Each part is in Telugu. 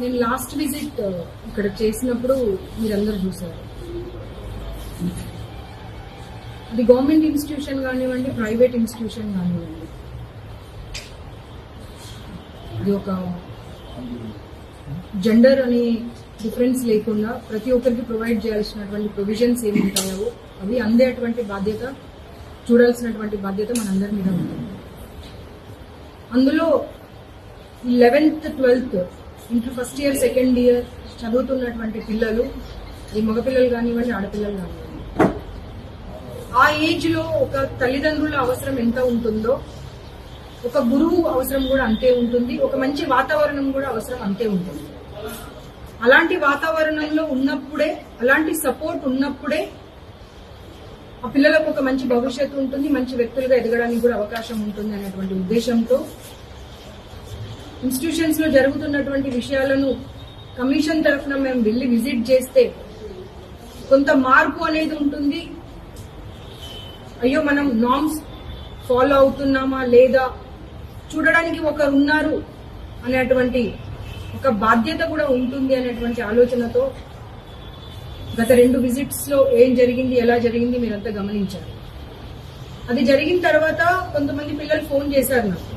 నేను లాస్ట్ విజిట్ ఇక్కడ చేసినప్పుడు మీరందరూ చూసారు. అది గవర్నమెంట్ ఇన్స్టిట్యూషన్ కానివ్వండి, ప్రైవేట్ ఇన్స్టిట్యూషన్ కానివ్వండి, అది ఒక జెండర్ అనే డిఫరెన్స్ లేకుండా ప్రతి ఒక్కరికి ప్రొవైడ్ చేయాల్సినటువంటి ప్రొవిజన్స్ ఏమి ఉంటాయో అవి అందేటువంటి బాధ్యత, చూడాల్సినటువంటి బాధ్యత మనందరి మీద ఉంటుంది. అందులో 11th 12th inter first year second year చదువుతున్నటువంటి పిల్లలు, ఈ మగపిల్లలు కానివ్వండి, ఆడపిల్లలు కానివ్వండి, ఆ ఏజ్ లో ఒక తల్లిదండ్రుల అవసరం ఎంత ఉంటుందో ఒక గురువు అవసరం కూడా అంతే ఉంటుంది, ఒక మంచి వాతావరణం కూడా అవసరం అంతే ఉంటుంది. అలాంటి వాతావరణంలో ఉన్నప్పుడే, అలాంటి సపోర్ట్ ఉన్నప్పుడే ఆ పిల్లలకు ఒక మంచి భవిష్యత్తు ఉంటుంది, మంచి వ్యక్తులుగా ఎదగడానికి కూడా అవకాశం ఉంటుంది అనేటువంటి ఉద్దేశంతో ఇన్స్టిట్యూషన్స్ లో జరుగుతున్నటువంటి విషయాలను కమిషన్ తరఫున మేము వెళ్ళి విజిట్ చేస్తే కొంత మార్పు అనేది ఉంటుంది. అయ్యో మనం నార్మ్స్ ఫాలో అవుతున్నామా లేదా చూడడానికి ఒకరు ఉన్నారు అనేటువంటి ఒక బాధ్యత కూడా ఉంటుంది అనేటువంటి ఆలోచనతో గత 2 విజిట్స్ లో ఏం జరిగింది, ఎలా జరిగింది మీరంతా గమనించారు. అది జరిగిన తర్వాత కొంతమంది పిల్లలు ఫోన్ చేశారు నాకు.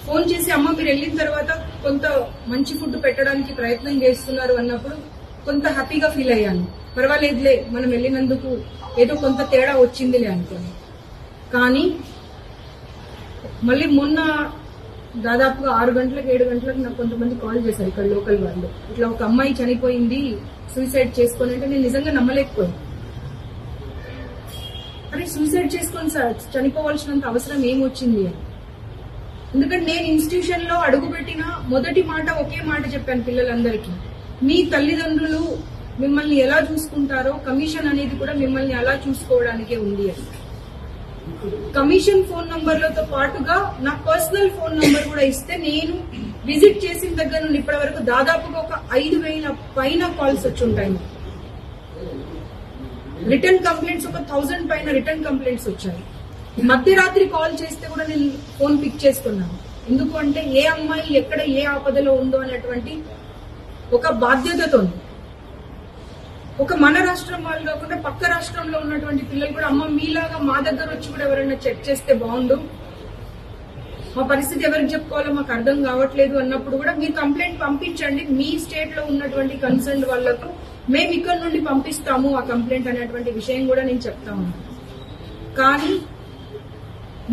ఫోన్ చేసి అమ్మ మీరు వెళ్ళిన తర్వాత కొంత మంచి ఫుడ్ పెట్టడానికి ప్రయత్నం చేస్తున్నారు అన్నప్పుడు కొంత హ్యాపీగా ఫీల్ అయ్యాను. పర్వాలేదులే మనం వెళ్ళినందుకు ఏదో కొంత తేడా వచ్చిందిలే అనుకోని. కానీ మళ్ళీ మొన్న దాదాపుగా 6 గంటలకు 7 గంటలకు నాకు కొంతమంది కాల్ చేశారు, ఇక్కడ లోకల్ వాళ్ళు. ఇట్లా ఒక అమ్మాయి చనిపోయింది, సూసైడ్ చేసుకొని అంటే నేను నిజంగా నమ్మలేకపోయాను. అరే సూసైడ్ చేసుకొని చనిపోవాల్సినంత అవసరం ఏమొచ్చింది అని. ఎందుకంటే నేను ఇన్స్టిట్యూషన్ లో అడుగుపెట్టిన మొదటి మాట ఒకే మాట చెప్పాను పిల్లలందరికీ, మీ తల్లిదండ్రులు మిమ్మల్ని ఎలా చూసుకుంటారో కమిషన్ అనేది కూడా మిమ్మల్ని అలా చూసుకోవడానికే ఉంది అని. కమిషన్ ఫోన్ నంబర్లతో పాటుగా నా పర్సనల్ ఫోన్ నంబర్ కూడా ఇస్తే నేను విజిట్ చేసిన దగ్గర నుండి ఇప్పటి వరకు దాదాపుగా ఒక 5,000 పైన కాల్స్ వచ్చి ఉంటాయి. రిటర్న్ కంప్లైంట్స్ ఒక 1000 పైన రిటర్న్ కంప్లైంట్స్ వచ్చాయి. మధ్యరాత్రి కాల్ చేస్తే కూడా నేను ఫోన్ పిక్ చేస్తున్నాను. ఎందుకు అంటే ఏ అమ్మాయి ఎక్కడ ఏ ఆపదలో ఉందో అనేటువంటి ఒక బాధ్యతతో, ఒక మన రాష్ట్రం వాళ్ళు కాకుండా పక్క రాష్ట్రంలో ఉన్నటువంటి పిల్లలు కూడా అమ్మ మీలాగా మా దగ్గర వచ్చి కూడా ఎవరైనా చెక్ చేస్తే బాగుండు, మా పరిస్థితి ఎవరికి చెప్పుకోవాలో మాకు అర్థం కావట్లేదు అన్నప్పుడు కూడా మీరు కంప్లైంట్ పంపించండి, మీ స్టేట్ లో ఉన్నటువంటి కన్సర్న్ వాళ్లకు మేము ఇక్కడ నుండి పంపిస్తాము ఆ కంప్లైంట్ అనేటువంటి విషయం కూడా నేను చెప్తా ఉన్నాను. కానీ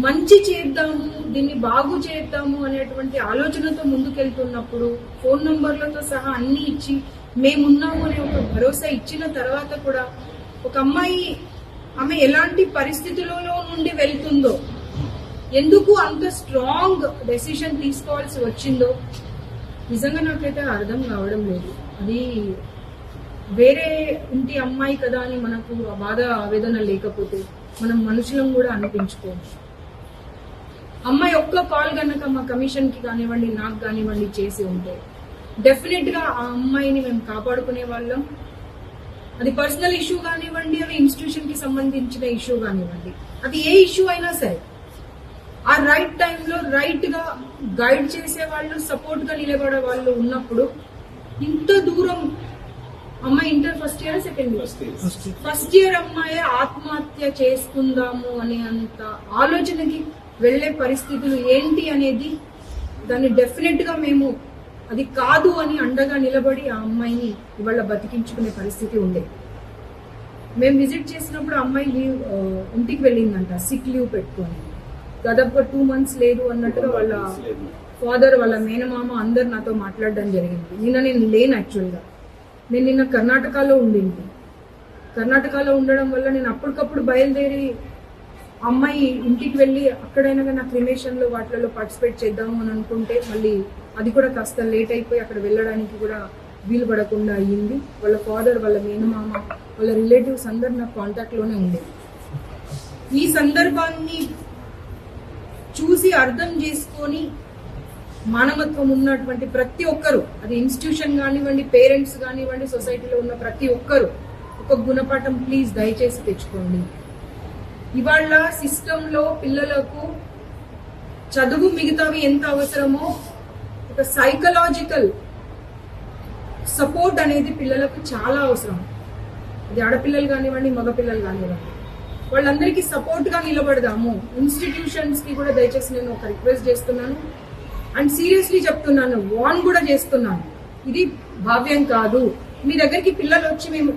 మంచి చేద్దాము, దీన్ని బాగు చేద్దాము అనేటువంటి ఆలోచనతో ముందుకెళ్తున్నప్పుడు ఫోన్ నంబర్లతో సహా అన్ని ఇచ్చి మేమున్నాము అనే ఒక భరోసా ఇచ్చిన తర్వాత కూడా ఒక అమ్మాయి ఆమె ఎలాంటి పరిస్థితులలో నుండి వెళ్తుందో, ఎందుకు అంత స్ట్రాంగ్ డెసిషన్ తీసుకోవాల్సి వచ్చిందో నిజంగా నాకైతే అర్థం కావడం లేదు. అది వేరే ఇంటి అమ్మాయి కదా అని మనకు బాధ ఆవేదన లేకపోతే మనం మనుషులం కూడా అనిపించుకోవచ్చు. అమ్మాయి ఒక్క కాల్ కనుక మా కమిషన్ కి కానివ్వండి, నాకు కానివ్వండి చేసి ఉంటే డెఫినెట్ గా ఆ అమ్మాయిని మేము కాపాడుకునే వాళ్ళం. అది పర్సనల్ ఇష్యూ కానివ్వండి, అవి ఇన్స్టిట్యూషన్ కి సంబంధించిన ఇష్యూ కానివ్వండి, అది ఏ ఇష్యూ అయినా సరే ఆ రైట్ టైంలో రైట్ గా గైడ్ చేసే వాళ్ళు, సపోర్ట్ గా నిలబడే వాళ్ళు ఉన్నప్పుడు ఇంత దూరం అమ్మాయి inter first year second year first year అమ్మాయి ఆత్మహత్య చేసుకుందాము అనే అంత ఆలోచనకి వెళ్లే పరిస్థితులు ఏంటి అనేది దాన్ని డెఫినెట్ గా మేము అది కాదు అని అండగా నిలబడి ఆ అమ్మాయిని ఇవాళ బతికించుకునే పరిస్థితి ఉండేది. మేము విజిట్ చేసినప్పుడు అమ్మాయి లీవ్ ఇంటికి వెళ్ళిందంట, సిక్ లీవ్ పెట్టుకొని. దాదాపుగా 2 months లేదు అన్నట్టుగా వాళ్ళ ఫాదర్, వాళ్ళ మేనమామ అందరు నాతో మాట్లాడడం జరిగింది. నిన్న నేను లేను, యాక్చువల్గా నేను నిన్న కర్ణాటకలో ఉండింది. కర్ణాటకలో ఉండడం వల్ల నేను అప్పటికప్పుడు బయలుదేరి అమ్మాయి ఇంటికి వెళ్ళి అక్కడైనా నా క్రిమేషన్ లో వాటిలో పార్టిసిపేట్ చేద్దాము అని అనుకుంటే మళ్ళీ అది కూడా కాస్త లేట్ అయిపోయి అక్కడ వెళ్ళడానికి కూడా వీలు పడకుండా అయ్యింది. వాళ్ళ ఫాదర్, వాళ్ళ మేనమామ, వాళ్ళ రిలేటివ్స్ అందరు నా కాంటాక్ట్ లోనే ఉండేది. ఈ సందర్భాన్ని చూసి అర్థం చేసుకొని మానవత్వం ఉన్నటువంటి ప్రతి ఒక్కరు, అది ఇన్స్టిట్యూషన్ కానివ్వండి, పేరెంట్స్ కానివ్వండి, సొసైటీలో ఉన్న ప్రతి ఒక్కరు ఒక గుణపాఠం ప్లీజ్ దయచేసి తెచ్చుకోండి. ఇవాళ సిస్టంలో పిల్లలకు చదువు మిగతావి ఎంత అవసరమో ఒక సైకలాజికల్ సపోర్ట్ అనేది పిల్లలకు చాలా అవసరం. అది ఆడపిల్లలు కానివ్వండి, మగపిల్లలు కానివ్వండి, వాళ్ళందరికీ సపోర్ట్ గా నిలబడదాము. ఇన్స్టిట్యూషన్స్ కి కూడా దయచేసి నేను ఒక రిక్వెస్ట్ చేస్తున్నాను అండ్ సీరియస్లీ చెప్తున్నాను, వార్న్ కూడా చేస్తున్నాను. ఇది భావ్యం కాదు. మీ దగ్గరికి పిల్లలు వచ్చి మేము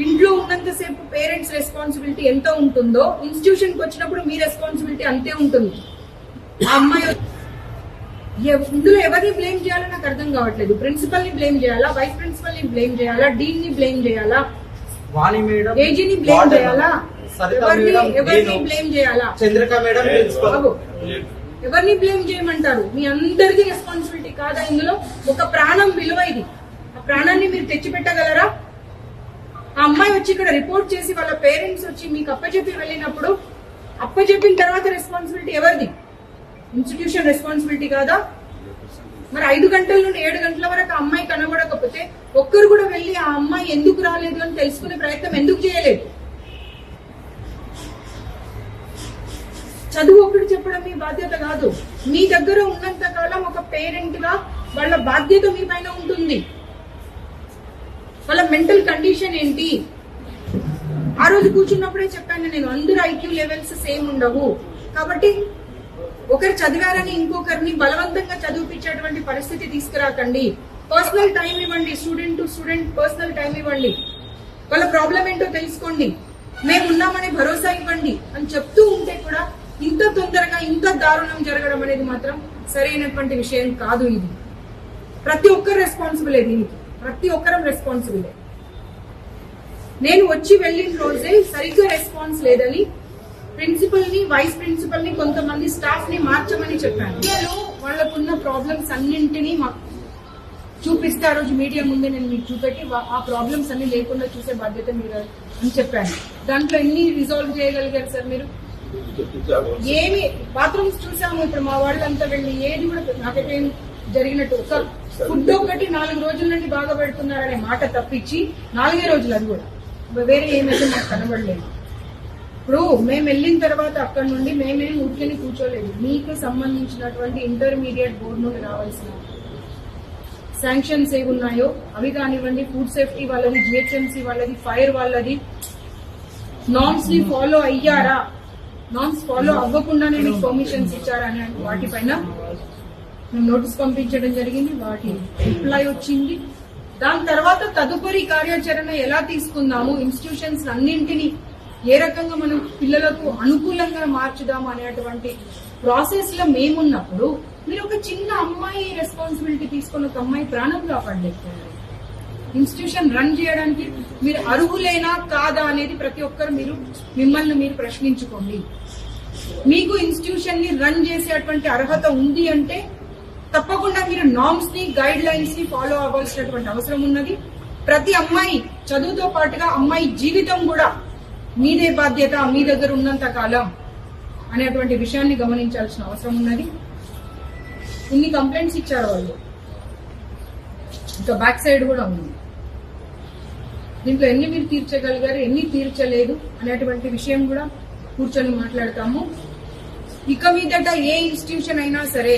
ఇంట్లో ఉన్నంతసేపు పేరెంట్స్ రెస్పాన్సిబిలిటీ ఎంత ఉంటుందో ఇన్స్టిట్యూషన్కి వచ్చినప్పుడు మీ రెస్పాన్సిబిలిటీ అంతే ఉంటుంది. ఆ అమ్మాయి ఇందులో ఎవరిని బ్లేమ్ చేయాలో నాకు అర్థం కావట్లేదు. ప్రిన్సిపల్ ని బ్లేమ్ చేయాలా, వైస్ ప్రిన్సిపల్ ని బ్లేమ్ చేయాలా, డీన్ ని బ్లేమ్ చేయాలా, ఏజీని బ్లేమ్ చేయాలా, ఎవరిని బ్లేమ్ చేయాలా, ఎవరిని బ్లేమ్ చేయమంటారు? మీ అందరికీ రెస్పాన్సిబిలిటీ కాదా ఇందులో? ఒక ప్రాణం విలువ ఇది. ఆ ప్రాణాన్ని మీరు తెచ్చిపెట్టగలరా? ఆ అమ్మాయి వచ్చి ఇక్కడ రిపోర్ట్ చేసి వాళ్ళ పేరెంట్స్ వచ్చి మీకు అప్పచెప్పి వెళ్ళినప్పుడు అప్పచెప్పిన తర్వాత రెస్పాన్సిబిలిటీ ఎవరిది? ఇన్స్టిట్యూషన్ రెస్పాన్సిబిలిటీ కాదా? మరి 5 గంటల నుండి 7 గంటల వరకు ఆ అమ్మాయి కనబడకపోతే ఒక్కరు కూడా వెళ్ళి ఆ అమ్మాయి ఎందుకు రాలేదు అని తెలుసుకునే ప్రయత్నం ఎందుకు చేయలేదు? చదువు ఒకటి చెప్పడం మీ బాధ్యత కాదు. మీ దగ్గర ఉన్నంత కాలం ఒక పేరెంట్ గా వాళ్ళ బాధ్యత మీ పైన ఉంటుంది. వాళ్ళ మెంటల్ కండిషన్ ఏంటి? ఆ రోజు కూర్చున్నప్పుడే చెప్పాను నేను, అందరూ ఐక్యూ లెవెల్స్ సేమ్ ఉండవు. కాబట్టి ఒకరు చదివారని ఇంకొకరిని బలవంతంగా చదివిపించేటువంటి పరిస్థితి తీసుకురాకండి. పర్సనల్ టైం ఇవ్వండి, student to student personal time ఇవ్వండి. వాళ్ళ ప్రాబ్లం ఏంటో తెలుసుకోండి, మేమున్నామనే భరోసా ఇవ్వండి అని చెప్తూ ఉంటే కూడా ఇంత తొందరగా ఇంత దారుణం జరగడం అనేది మాత్రం సరైనటువంటి విషయం కాదు. ఇది ప్రతి ఒక్కరు రెస్పాన్సిబుల్. దీనికి ప్రతి ఒక్కరం రెస్పాన్సిబుల్. నేను వచ్చి వెళ్ళిన రోజే సరిగ్గా రెస్పాన్స్ లేదని ప్రిన్సిపల్ ని, వైస్ ప్రిన్సిపల్ ని, కొంతమంది స్టాఫ్ ని మార్చమని చెప్పాను. వాళ్ళకున్న ప్రాబ్లమ్స్ అన్నింటినీ మాకు చూపిస్తే ఆ రోజు మీడియా ముందే నేను మీకు చూపెట్టి ఆ ప్రాబ్లమ్స్ అన్ని లేకుండా చూసే బాధ్యత మీరు అని చెప్పాను. దాంట్లో ఎన్ని రిజాల్వ్ చేయగలిగారు సార్ మీరు? ఏమి బాత్రూమ్స్ చూసాము ఇప్పుడు మా వాళ్ళంతా వెళ్ళి, ఏది కూడా నాకైతే జరిగినట్టు ఒక ఫుడ్ ఒకటి 4 రోజుల నుండి బాగా పెడుతున్నారనే మాట తప్పించి 4 రోజులు అది కూడా వేరే ఏమైతే మాకు కనబడలేదు. ఇప్పుడు మేము వెళ్ళిన తర్వాత అక్కడ నుండి మేమేం ఊరికే కూర్చోలేదు. మీకు సంబంధించినటువంటి ఇంటర్మీడియట్ బోర్డు నుండి రావాల్సిన శాంక్షన్స్ ఏవి ఉన్నాయో అవి కానివ్వండి, ఫుడ్ సేఫ్టీ వాళ్ళది, జిహెచ్ఎంసీ వాళ్ళది, ఫైర్ వాళ్ళది, నార్మ్స్ ని ఫాలో అయ్యారా, నార్మ్స్ ఫాలో అవ్వకుండానే మీకు పర్మిషన్స్ ఇచ్చారా అనే వాటిపైన మేము నోటీస్ పంపించడం జరిగింది. వాటి రిప్లై వచ్చింది. దాని తర్వాత తదుపరి కార్యాచరణ ఎలా తీసుకుందాము, ఇన్స్టిట్యూషన్స్ అన్నింటినీ ఏ రకంగా మనం పిల్లలకు అనుకూలంగా మార్చుదాము అనేటువంటి ప్రాసెస్ లో మేమున్నప్పుడు మీరు ఒక చిన్న అమ్మాయి రెస్పాన్సిబిలిటీ తీసుకుని ఒక అమ్మాయి ప్రాణం కాపాడలేకపోయారు. ఇన్స్టిట్యూషన్ రన్ చేయడానికి మీరు అర్హులేనా కాదా అనేది ప్రతి ఒక్కరు మిమ్మల్ని మీరు ప్రశ్నించుకోండి. మీకు ఇన్స్టిట్యూషన్ ని రన్ చేసేటువంటి అర్హత ఉంది అంటే తప్పకుండా మీరు నార్మ్స్ ని, గైడ్ లైన్స్ ని ఫాలో అవ్వాల్సినటువంటి అవసరం ఉన్నది. ప్రతి అమ్మాయి చదువుతో పాటుగా అమ్మాయి జీవితం కూడా మీదే బాధ్యత, మీ దగ్గర ఉన్నంత కాలం అనేటువంటి విషయాన్ని గమనించాల్సిన అవసరం ఉన్నది. ఇన్ని కంప్లైంట్స్ ఇచ్చారు వాళ్ళు, ఇంకా బ్యాక్ సైడ్ కూడా ఉంది. దీంట్లో ఎన్ని మీరు తీర్చగలిగారు, ఎన్ని తీర్చలేదు అనేటువంటి విషయం కూడా కూర్చొని మాట్లాడతాము. ఇక మీదట ఏ ఇన్స్టిట్యూషన్ అయినా సరే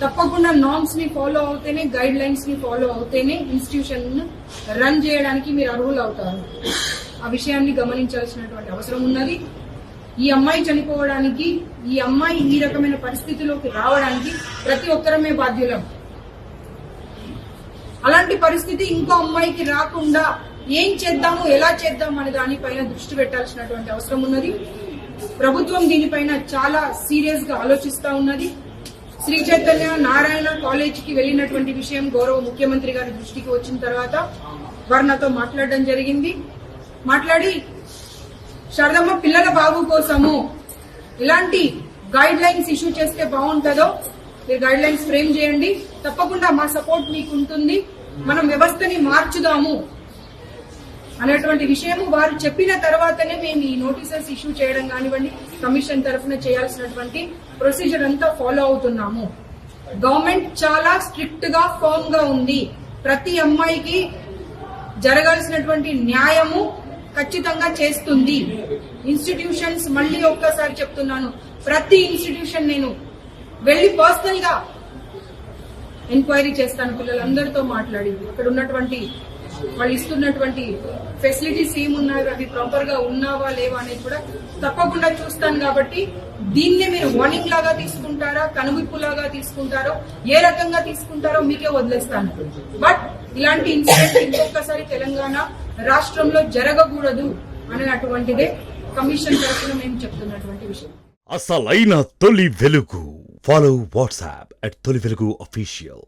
తప్పకుండా నార్మ్స్ ని ఫాలో అవుతేనే, గైడ్ లైన్స్ ని ఫాలో అవుతేనే ఇన్స్టిట్యూషన్ రన్ చేయడానికి మీరు అర్హులు అవుతారు. ఆ విషయాన్ని గమనించాల్సినటువంటి అవసరం ఉన్నది. ఈ అమ్మాయి చనిపోవడానికి, ఈ అమ్మాయి ఈ రకమైన పరిస్థితిలోకి రావడానికి ప్రతి ఒక్కరమే బాధ్యులం. అలాంటి పరిస్థితి ఇంకో అమ్మాయికి రాకుండా ఏం చేద్దాము, ఎలా చేద్దాం అనే దానిపైన దృష్టి పెట్టాల్సినటువంటి అవసరం ఉన్నది. ప్రభుత్వం దీనిపైన చాలా సీరియస్ గా ఆలోచిస్తా ఉన్నది. శ్రీ చైతన్య నారాయణ కాలేజీకి వెళ్లినటువంటి విషయం గౌరవ ముఖ్యమంత్రి గారి దృష్టికి వచ్చిన తర్వాత వారు నాతో మాట్లాడడం జరిగింది. మాట్లాడి శారదమ్మ పిల్లల బాగు కోసము ఎలాంటి గైడ్ లైన్స్ ఇష్యూ చేస్తే బాగుంటుందో మీరు గైడ్ లైన్స్ ఫ్రేమ్ చేయండి, తప్పకుండా మా సపోర్ట్ మీకు ఉంటుంది, మనం వ్యవస్థని మార్చుదాము అనేటువంటి విషయము వారు చెప్పిన తర్వాతనే మేము ఈ నోటీసెస్ ఇష్యూ చేయడం కానివ్వండి, కమిషన్ తరఫున చేయాల్సినటువంటి ప్రొసీజర్ అంతా ఫాలో అవుతున్నాము. గవర్నమెంట్ చాలా స్ట్రిక్ట్ గా, ఫర్మ్ గా ఉంది. ప్రతి అమ్మాయికి జరగాల్సినటువంటి న్యాయము ఖచ్చితంగా చేస్తుంది. ఇన్స్టిట్యూషన్స్ మళ్ళీ ఒక్కసారి చెప్తున్నాను, ప్రతి ఇన్స్టిట్యూషన్ నేను వెళ్లి పర్సనల్ గా ఎంక్వైరీ చేస్తాను, పిల్లలందరితో మాట్లాడి అక్కడ ఉన్నటువంటి వాళ్ళు ఇస్తున్నటువంటి ఫెసిలిటీస్ ఏమున్నాయో అవి ప్రాపర్ గా ఉన్నావా లేవా అనేది కూడా తప్పకుండా చూస్తాను. కాబట్టి దీన్నే మీరు వార్నింగ్ లాగా తీసుకుంటారా, కనువిప్పు లాగా తీసుకుంటారో, ఏ రకంగా తీసుకుంటారో మీకే వదిలేస్తాను. బట్ ఇలాంటి ఇన్సిడెంట్ ఇంకొకసారి తెలంగాణ రాష్ట్రంలో జరగకూడదు అనేటువంటిదే కమిషన్ తరఫున మేము చెప్తున్నటువంటి విషయం. అసలైన తొలి వెలుగు. ఫాలో వాట్సాప్ @తొలి వెలుగు official.